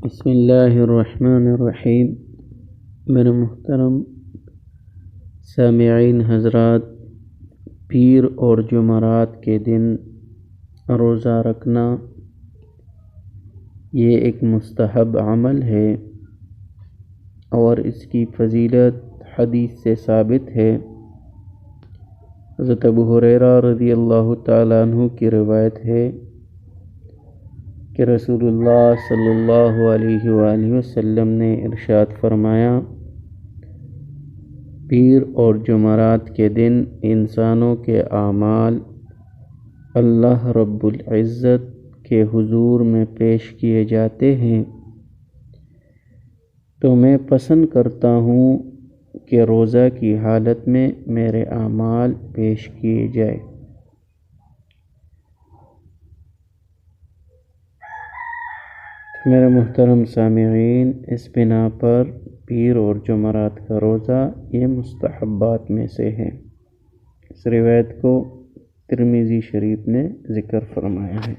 بسم اللہ الرحمن الرحیم۔ میرے محترم سامعین حضرات، پیر اور جمعرات کے دن روزہ رکھنا یہ ایک مستحب عمل ہے اور اس کی فضیلت حدیث سے ثابت ہے۔ حضرت ابو ہریرہ رضی اللہ تعالیٰ عنہ کی روایت ہے کہ رسول اللہ صلی اللہ علیہ وآلہ وسلم نے ارشاد فرمایا، پیر اور جمعرات کے دن انسانوں کے اعمال اللہ رب العزت کے حضور میں پیش کیے جاتے ہیں، تو میں پسند کرتا ہوں کہ روزہ کی حالت میں میرے اعمال پیش کیے جائے۔ میرے محترم سامعین، اس بنا پر پیر اور جمعرات کا روزہ یہ مستحبات میں سے ہے۔ اس روایت کو ترمذی شریف نے ذکر فرمایا ہے۔